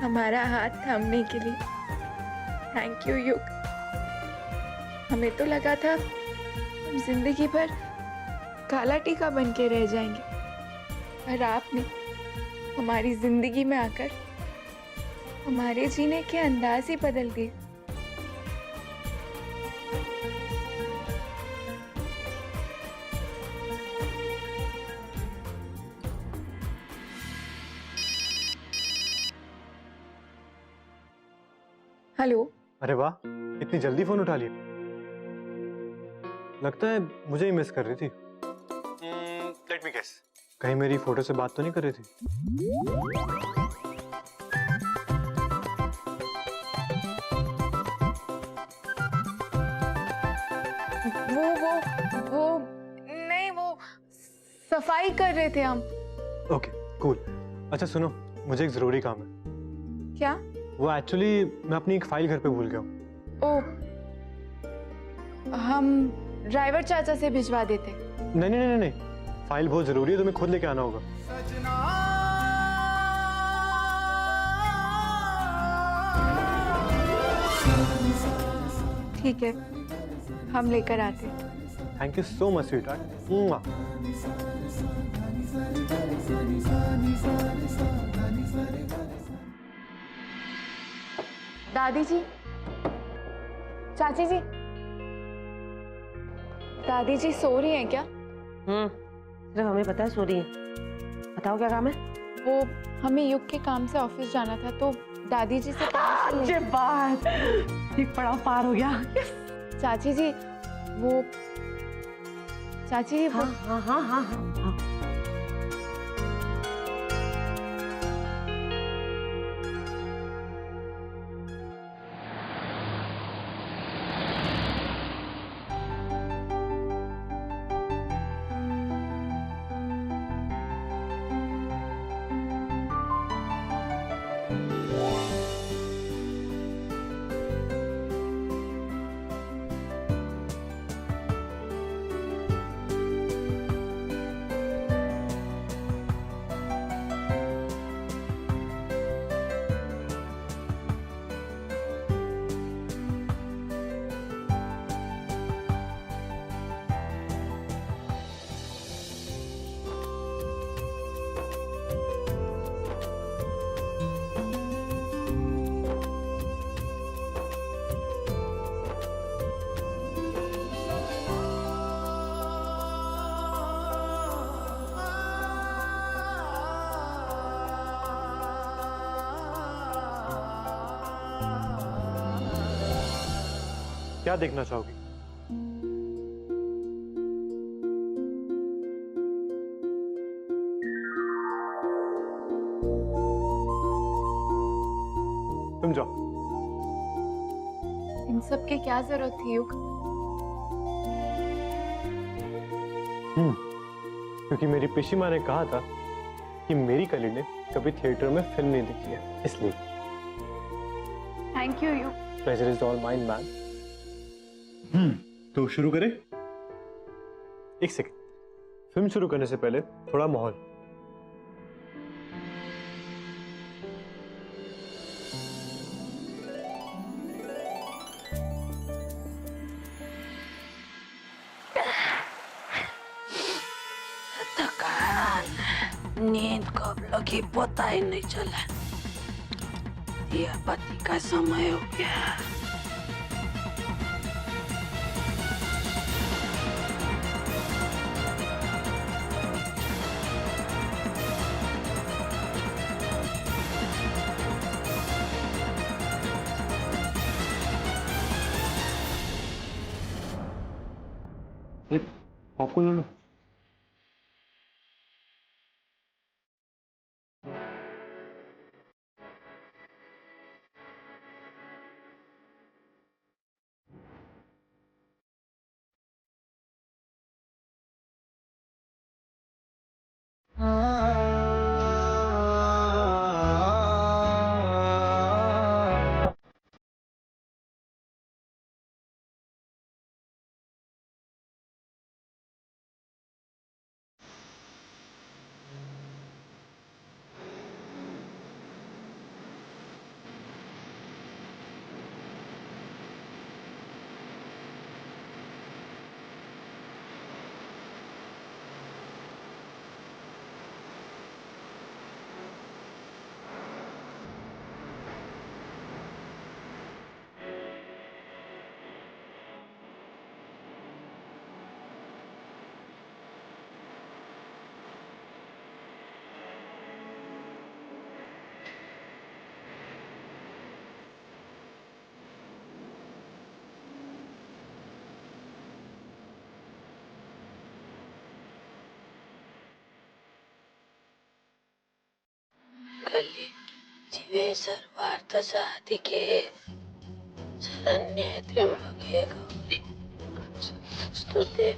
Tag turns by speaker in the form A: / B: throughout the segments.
A: हमारा हाथ थामने के लिए। थैंक यू युग। हमें तो लगा था हम जिंदगी भर काला टीका बन के रह जाएंगे, पर आपने हमारी जिंदगी में आकर हमारे जीने के अंदाज ही बदल दिए। हेलो।
B: अरे वाह, इतनी जल्दी फोन उठा लिया। लगता है मुझे ही मिस कर रही थी। लेट मी गेस, कहीं मेरी फोटो से बात तो नहीं कर रही थी?
A: वो नहीं, वो सफाई कर रहे थे हम।
B: Okay cool. अच्छा सुनो, मुझे एक जरूरी काम है।
A: क्या?
B: वो एक्चुअली मैं अपनी एक फाइल घर पे भूल गया हूँ।
A: ओ, हम ड्राइवर चाचा से भिजवा देते।
B: नहीं नहीं नहीं नहीं, फाइल बहुत जरूरी है, तुम्हें खुद लेके आना होगा।
A: ठीक है, हम लेकर आते।
B: Thank you so much sweetheart.
A: दादी जी, चाची जी, दादी जी सो रही हैं क्या?
C: सिर्फ हमें पता है सो रही है। बताओ क्या काम है?
A: वो हमें युग के काम से ऑफिस जाना था, तो दादी जी से
C: ये बात एक पड़ाव पार हो गया।
A: चाची जी वो चाची जी
C: हाँ हाँ हाँ हाँ हाँ।
B: क्या देखना चाहोगी? तुम जाओ।
A: इन सब की क्या जरूरत थी युग?
B: क्योंकि मेरी पिशी माँ ने कहा था कि मेरी कली ने कभी थिएटर में फिल्म नहीं देखी है, इसलिए।
A: थैंक यू युग।
B: Pleasure is all mine man. तो शुरू करें? एक सेकंड, फिल्म शुरू करने से पहले थोड़ा माहौल।
D: थकान, नींद कब लगी पता ही नहीं चला। दिया बत्ती का समय हो गया।
B: पॉपकॉर्न लो।
D: कली जीवे सर्वार्थ साधिके शरण्ये त्र्यंबके गौरी स्तुते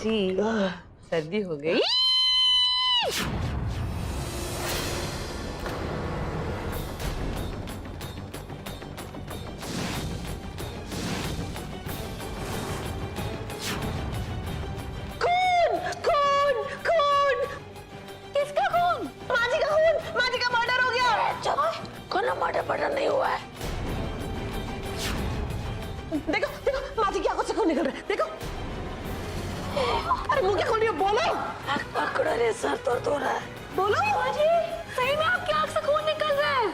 C: जी सर्दी हो गई।
D: कोनो मर्डर नहीं हुआ है।
C: देखो देखो माजी की आंखों से खून निकल रहा है, देखो। अरे मुंह क्या खोल रही हो, बोलो।
D: पकड़ो रे, सर तो रहा है।
C: बोलो माजी,
D: सही में आपकी आंख से खून निकल रहा है।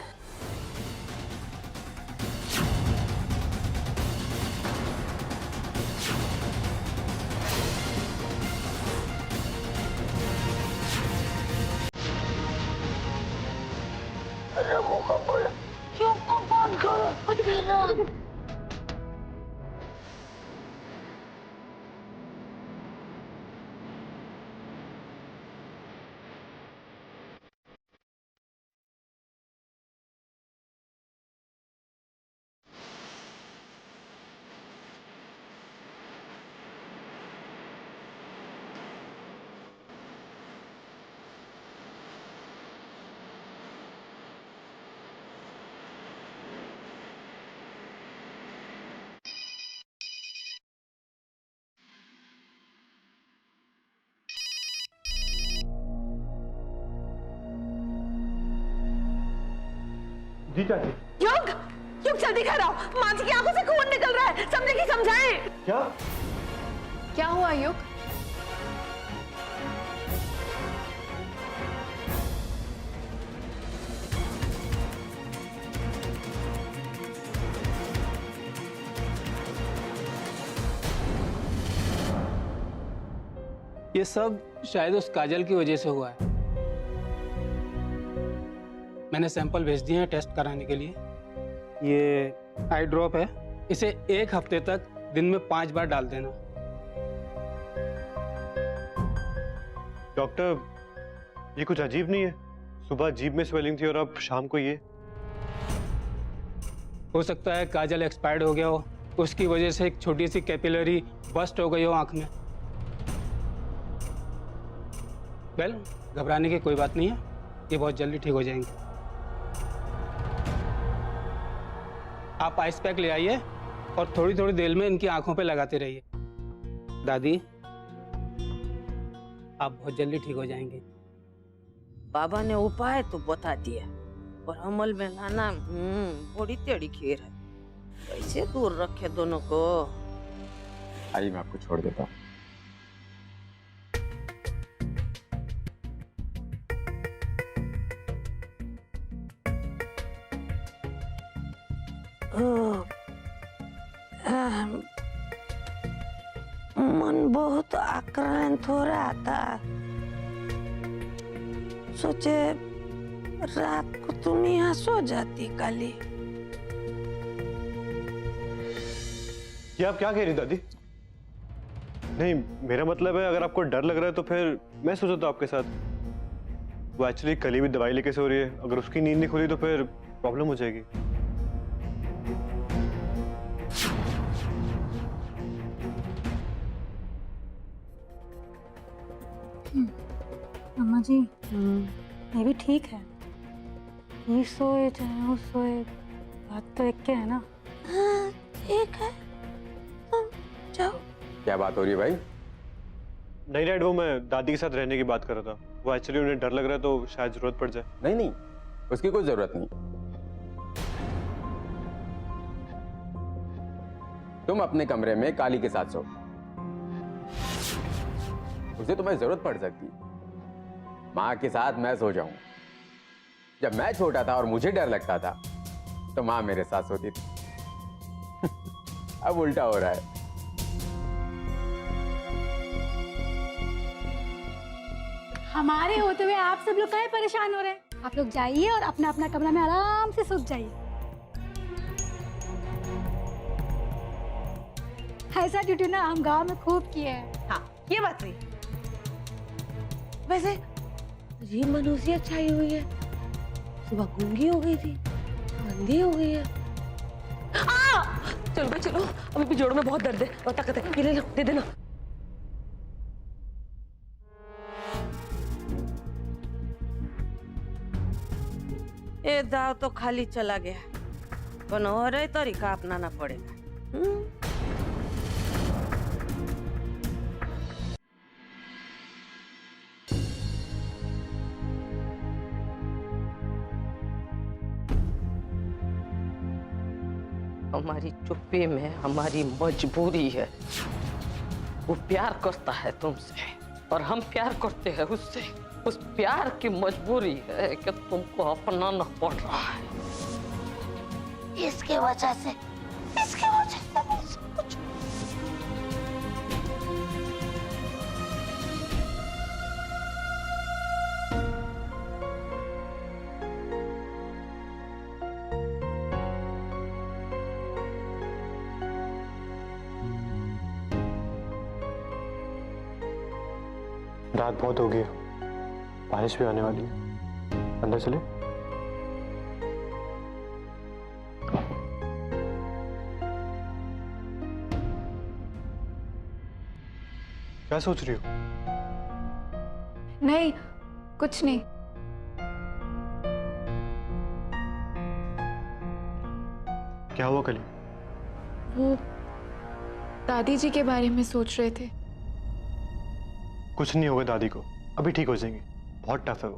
D: रघु को बोलो, क्यों को बंद करो।
B: जी चाची।
C: युग युग जल्दी घर आओ, माजी की आंखों से खून निकल रहा है, समझे कि समझाएं?
B: क्या
A: क्या हुआ युग?
E: ये सब शायद उस काजल की वजह से हुआ है। मैंने सैंपल भेज दिए हैं टेस्ट कराने के लिए। ये आई ड्रॉप है, इसे 1 हफ्ते तक दिन में 5 बार डाल देना।
B: डॉक्टर, ये कुछ अजीब नहीं है? सुबह जीभ में स्वेलिंग थी और अब शाम को ये।
E: हो सकता है काजल एक्सपायर्ड हो गया हो, उसकी वजह से एक छोटी सी कैपिलरी बस्ट हो गई हो आंख में। वेल, घबराने की कोई बात नहीं है, ये बहुत जल्दी ठीक हो जाएंगे। आप आइस पैक ले आइए और थोड़ी थोड़ी देर में इनकी आंखों पे लगाते रहिए। दादी, आप बहुत जल्दी ठीक हो जाएंगे।
D: बाबा ने उपाय तो बता दिया, पर अमल में लाना बड़ी टेढ़ी खीर है। कैसे दूर रखे दोनों को?
F: आइए मैं आपको छोड़ देता हूँ।
D: मन बहुत आक्रांत हो रहा था, सोचे रात को तुम यहाँ सो जाती काली।
B: ये आप क्या कह रही दादी? नहीं, मेरा मतलब है अगर आपको डर लग रहा है तो फिर मैं सोचा था आपके साथ। वो एक्चुअली कल ही भी दवाई लेके सो रही है, अगर उसकी नींद नहीं खुली तो फिर प्रॉब्लम हो जाएगी।
G: अम्मा जी, ये भी ठीक है। ये सोए चाहे वो सोए, बात तो एक के है ना।
D: हाँ, ठीक है, तुम जाओ।
F: क्या बात हो रही है भाई?
B: नहीं डैड, वो मैं दादी के साथ रहने की बात कर रहा था। वो एक्चुअली उन्हें डर लग रहा है तो शायद जरूरत पड़ जाए।
F: नहीं नहीं, उसकी कोई जरूरत नहीं। तुम अपने कमरे में काली के साथ सो, उसे तुम्हें जरूरत पड़ सकती है। माँ के साथ मैं सो जाऊं। जब मैं छोटा था और मुझे डर लगता था तो माँ मेरे साथ सोती थी। अब उल्टा हो रहा है।
G: हमारे होते हुए आप सब लोग काहे परेशान हो रहे हैं? आप लोग जाइए और अपना अपना कमरा में आराम से सो जाइए। ऐसा ड्यूटी ना हम गांव में खूब किए हैं।
C: हाँ, ये बात हुई। वैसे ये मनुष्य छाई हुई है, सुबह गूंगी हो गई थी, अंधी हो गई है। चलो भाई चलो, अभी भी जोड़ों में बहुत दर्द है और ताकत है। ये ले लो, दे देना।
D: ये दाव तो खाली चला गया, पण और तरीका अपनाना पड़ेगा। हमारी चुप्पी में हमारी मजबूरी है। वो प्यार करता है तुमसे और हम प्यार करते हैं उससे। उस प्यार की मजबूरी है कि तुमको अपनाना पड़ रहा है। इसके वजह से सब कुछ।
B: रात बहुत हो गई, बारिश भी आने वाली है। अंदर चले। क्या सोच रही हो?
A: नहीं, कुछ नहीं।
B: क्या हुआ कली?
A: वो दादी जी के बारे में सोच रहे थे।
B: कुछ नहीं होगा दादी को, अभी ठीक हो जाएंगे। बहुत टफ है वो।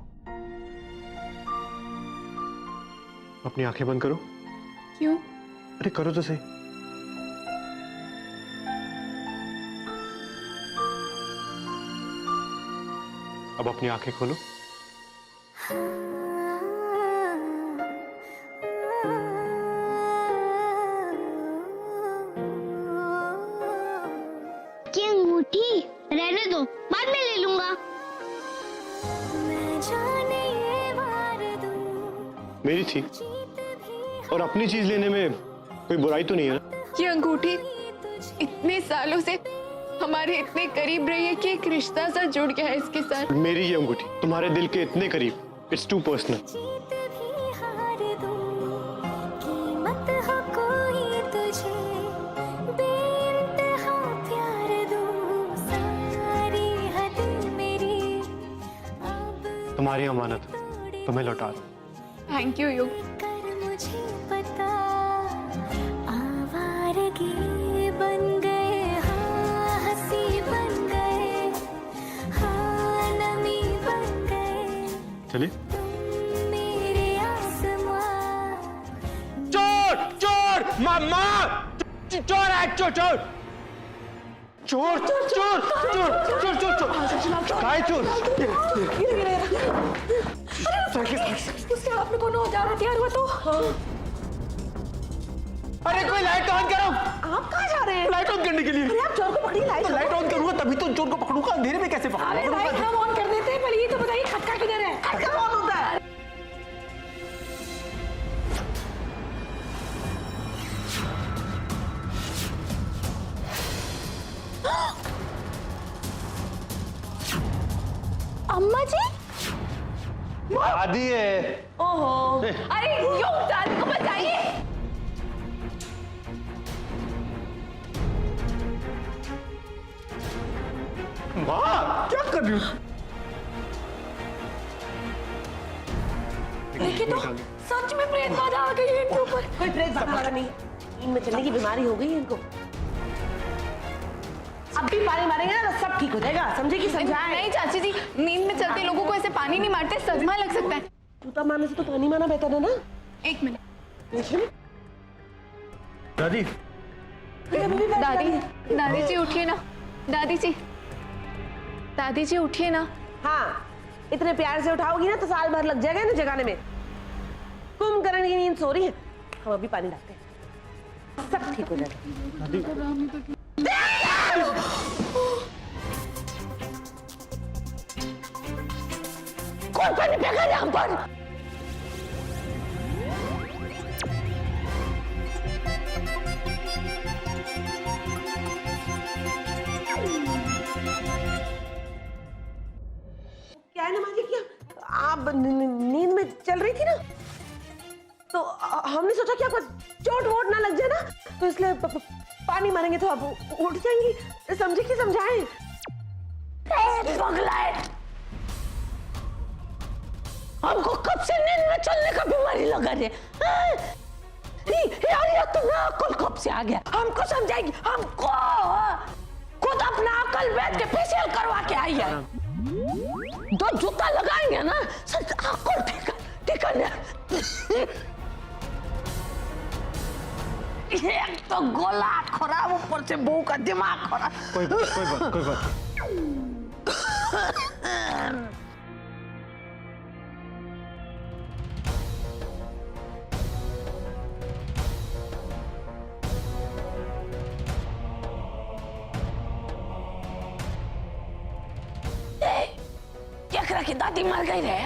B: अपनी आंखें बंद करो।
A: क्यों?
B: अरे करो तो सही। अब अपनी आंखें खोलो।
H: की अंगूठी रहने दो, बाद में ले लूंगा।
B: मेरी थी और अपनी चीज लेने में कोई बुराई तो नहीं है ना?
A: ये अंगूठी इतने सालों से हमारे इतने करीब रही है कि एक रिश्ता सा जुड़ गया है इसके साथ।
B: मेरी ये अंगूठी तुम्हारे दिल के इतने करीब, इट्स टू पर्सनल। तुम्हारी अमानत तुम्हें लौटा रहा हूं।
A: थैंक यू युग।
H: बन गए, हाँ हंसी बन गए, हाँ नमी बन गए,
B: चलिए।
H: मेरे आसमां।
B: चोर चोर मामा, चोर है, चोर चोर चोर चोर चोर चोर चोर चोर काय चोर।
C: उसके हाथ में कौन हो जा रहा है? यार वो तो
B: अरे कोई लाइट ऑन करो।
C: आप कहाँ जा रहे हैं?
B: लाइट ऑन करने के लिए।
C: अरे आप चोर को पकड़िए,
B: लाइट ऑन करूंगा तभी तो चोर को पकड़ूंगा। अंधेरे में कैसे
C: अरे
B: पकड़ूंगा?
C: लाइट हम ऑन कर देते हैं, पहले ये तो बताइए खटका किधर है? खटका कौन होता है?
H: अम्मा जी,
B: दादी है।
C: ओहो,
A: अरे युग, दादी को बताइए।
B: माँ क्या कर रही हो?
A: देखिए तो सच में प्रेत बाधा आ गई है इनके ऊपर।
C: कोई प्रेत बाधा वाला नहीं, इनमें चलने की बीमारी हो गई है इनको। अब भी पानी मारेंगे ना तो सब ठीक हो जाएगा, समझे कि समझाएं?
A: नहीं चाची जी, नींद में चलते लोगों को ऐसे पानी नहीं मारते, सदमा लग सकता है।
C: जूता मारने से तो पानी मारना बेहतर है ना।
A: एक मिनट।
B: दादी
A: दादी, दादी जी उठिए ना। दादी जी, दादी जी उठिए ना।
C: हाँ, इतने प्यार से उठाओगी ना तो साल भर लग जाएगा इन्हें जगाने में। कुंभकर्ण की नींद सो रही है, हम अभी पानी डालते हैं, सब ठीक हो जाएगा। कौन पानी फेंका यहाँ पर? हमने सोचा कि आपको चोट वोट ना लग जाए ना, तो इसलिए पानी मारेंगे तो आप उठ जाएंगी। समझे कि समझाएं?
D: हमको कब से नींद में चलने का बीमारी लगा रे? यार तुम्हें अकल कब से आ गया? हमको समझाएगी? हमको खुद अपना अकल बैठ के फेशियल करवा के आई है। दो जूता लगाएंगे ना सच अकल ठिकाने। एक तो गोला खराब, ऊपर से बहू का दिमाग खराब।
B: कोई बात।
D: देख रहे कि दादी मर गई रे?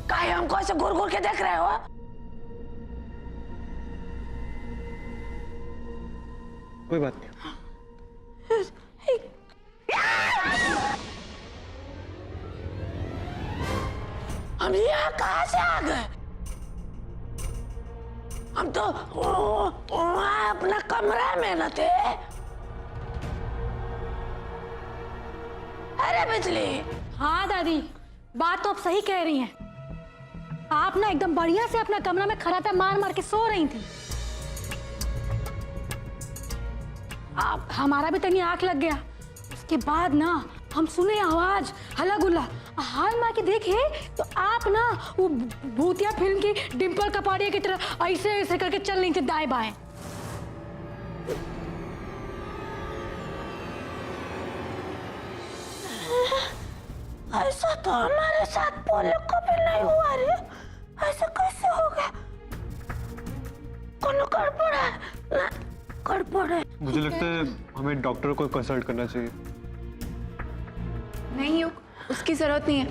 D: काहे हमको ऐसे घूर घूर के देख रहे हो?
B: कोई बात नहीं।
D: हम यहाँ कहाँ से आ गए? हम तो वहाँ अपना कमरा में न थे। अरे बिजली,
G: हाँ दादी, बात तो आप सही कह रही हैं। आप ना एकदम बढ़िया से अपना कमरा में खराटा मार मार के सो रही थी। आप हमारा भी तनी आंख लग गया। उसके बाद ना हम सुने आवाज हल्ला गुल्ला, हाल मार के देखे तो आप ना वो भूतिया फिल्म की डिम्पल कपाड़िया की तरह ऐसे ऐसे करके चल रही थी दाएं बाएं।
D: ऐसा तो हमारे साथ पहले कभी नहीं हुआ रे। ऐसा कैसे हो गया? कौन गड़बड़ है ना? गड़बड़ है।
B: मुझे लगता है हमें डॉक्टर को कंसल्ट करना चाहिए।
A: नहीं युग, उसकी जरूरत नहीं है।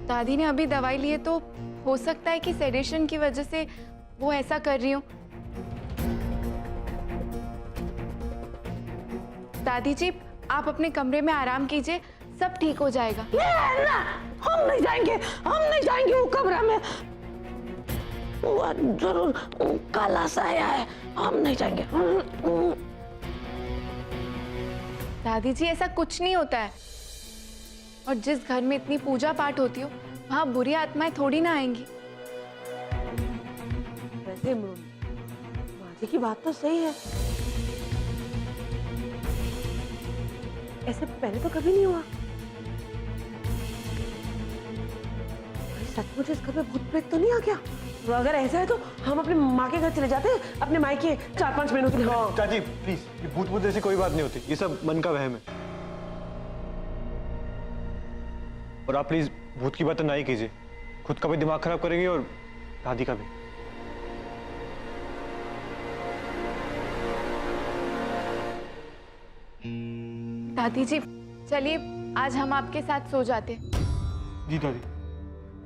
A: दादी ने अभी दवाई ली है तो हो सकता है कि सेडेशन की वजह से वो ऐसा कर रही हो। दादी जी, आप अपने कमरे में आराम कीजिए, सब ठीक हो जाएगा।
D: ना, हम नहीं जाएंगे वो कमरा में। वो जरूर काला साया है, हम नहीं जाएंगे।
A: दादी जी, ऐसा कुछ नहीं होता है। और जिस घर में इतनी पूजा पाठ होती हो वहां बुरी आत्माएं थोड़ी ना आएंगी।
C: वैसे माँ जी की बात तो सही है। ऐसे पहले तो कभी नहीं हुआ। सचमुच इस घर में भूत प्रेत तो नहीं आ गया? तो अगर ऐसा है तो हम अपने माँ के घर चले जाते हैं, अपने मायके 4-5 महीनों के लिए। हाँ।
B: चाची प्लीज, ये भूत जैसी कोई बात नहीं होती, ये सब मन का वहम है। और आप प्लीज भूत की बातें ना ही कीजिए, खुद का भी दिमाग खराब करेंगे और दादी का भी।
A: दादी जी, चलिए आज हम आपके साथ सो जाते हैं।
B: जी दादी।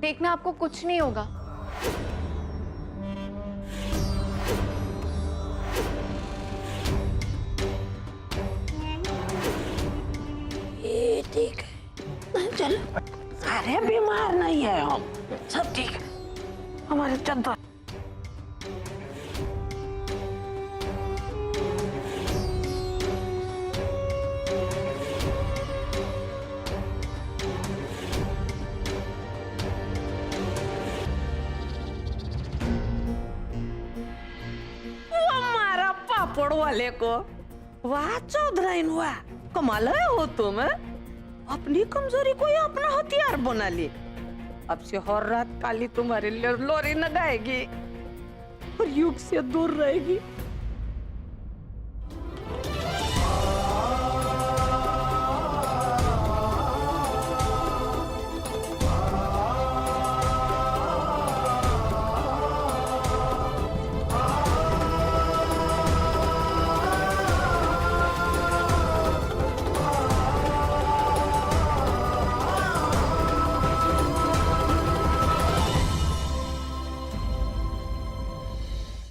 A: देखना, आपको कुछ नहीं होगा।
D: ये ठीक है, चल। सारे बीमार नहीं है हम, सब ठीक है। हमारे चंदा पापड़ वाले को वाह चौधराइन, वाह कमाल है हो तुम। अपनी कमजोरी को ही अपना हथियार बना ली। अब से हर रात काली तुम्हारे लोरी न गाएगी और युग से दूर रहेगी।